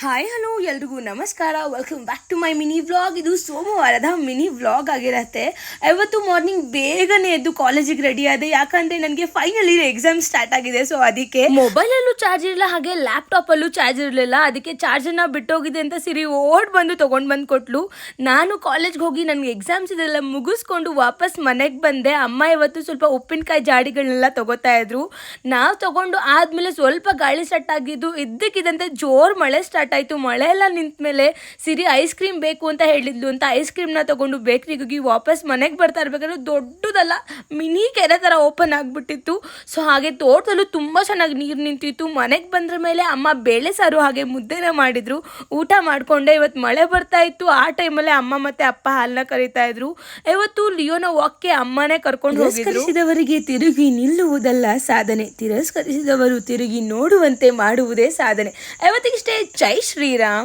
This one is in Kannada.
ಹಾಯ್ ಹಲೋ ಎಲ್ರಿಗೂ ನಮಸ್ಕಾರ. Welcome back to my mini vlog. ಇದು ಸೋಮವಾರದ ಮಿನಿ ವ್ಲಾಗ್ ಆಗಿರತ್ತೆ. ಇವತ್ತು ಮಾರ್ನಿಂಗ್ ಬೇಗನೆ ಎದ್ದು ಕಾಲೇಜಿಗೆ ರೆಡಿ ಆದೆ, ಯಾಕಂದರೆ ನನಗೆ ಫೈನಲ್ ಇಯರ್ ಎಕ್ಸಾಮ್ ಸ್ಟಾರ್ಟ್ ಆಗಿದೆ. ಸೊ ಅದಕ್ಕೆ ಮೊಬೈಲಲ್ಲೂ ಚಾರ್ಜ್ ಇರಲಿಲ್ಲ, ಹಾಗೆ ಲ್ಯಾಪ್ಟಾಪಲ್ಲೂ ಚಾರ್ಜ್ ಇರಲಿಲ್ಲ. ಅದಕ್ಕೆ ಚಾರ್ಜನ್ನು ಬಿಟ್ಟೋಗಿದೆ ಅಂತ ಸಿರಿ ಓಡ್ ಬಂದು ತೊಗೊಂಡು ಬಂದು ಕೊಟ್ಲು. ನಾನು ಕಾಲೇಜ್ಗೆ ಹೋಗಿ ನನಗೆ ಎಕ್ಸಾಮ್ಸ್ ಇದೆಲ್ಲ ಮುಗಿಸ್ಕೊಂಡು ವಾಪಸ್ ಮನೆಗೆ ಬಂದೆ. ಅಮ್ಮ ಇವತ್ತು ಸ್ವಲ್ಪ ಉಪ್ಪಿನಕಾಯಿ ಜಾಡಿಗಳನ್ನೆಲ್ಲ ತೊಗೋತಾ ಇದ್ರು. ನಾವು ತೊಗೊಂಡು ಆದಮೇಲೆ ಸ್ವಲ್ಪ ಗಾಳಿ ಸ್ಟಾರ್ಟ್ ಆಗಿದ್ದು, ಇದ್ದಕ್ಕಿದ್ದಂತೆ ಜೋರು ಮಳೆ ಸ್ಟಾರ್ಟ್ ಆಯಿತು. ಮಳೆ ಎಲ್ಲ ನಿಂತ ಮೇಲೆ ಸಿರಿ ಐಸ್ ಕ್ರೀಮ್ ಬೇಕು ಅಂತ ಹೇಳಿದ್ಲು ಅಂತ ಐಸ್ ಕ್ರೀಮ್ನ ತೊಗೊಂಡು ಬೇಕ್ರಿಗೆ ಹೋಗಿ ವಾಪಸ್ ಮನೆಗೆ ಬರ್ತಾ ಇರಬೇಕಾದ್ರೆ ದೊಡ್ಡದಲ್ಲ ಮಿನಿ ಕೆರೆ ಥರ ಓಪನ್ ಆಗಿಬಿಟ್ಟಿತ್ತು. ಸೊ ಹಾಗೆ ತೋಟದಲ್ಲೂ ತುಂಬ ಚೆನ್ನಾಗಿ ನೀರು ನಿಂತಿತ್ತು. ಮನೆಗೆ ಬಂದ್ರ ಮೇಲೆ ಅಮ್ಮ ಬೇಳೆ ಸಾರು ಹಾಗೆ ಮುದ್ದೆನ ಮಾಡಿದ್ರು. ಊಟ ಮಾಡಿಕೊಂಡೆ. ಇವತ್ತು ಮಳೆ ಬರ್ತಾ ಇತ್ತು. ಆ ಟೈಮಲ್ಲೇ ಅಮ್ಮ ಮತ್ತು ಅಪ್ಪ ಹಾಲನ್ನ ಕರಿತಾ ಇದ್ರು. ಇವತ್ತು ಲಿಯೋನ ವಾಕ್ಗೆ ಅಮ್ಮನೇ ಕರ್ಕೊಂಡು ಹೋಗಿದ್ರು. ತಿರುಗಿ ನಿಲ್ಲುವುದಲ್ಲ ಸಾಧನೆ, ತಿರಸ್ಕರಿಸಿದವರು ತಿರುಗಿ ನೋಡುವಂತೆ ಮಾಡುವುದೇ ಸಾಧನೆ. ಇವತ್ತಿಗಿಷ್ಟೇ. ಜೈ ಶ್ರೀರಾಮ್.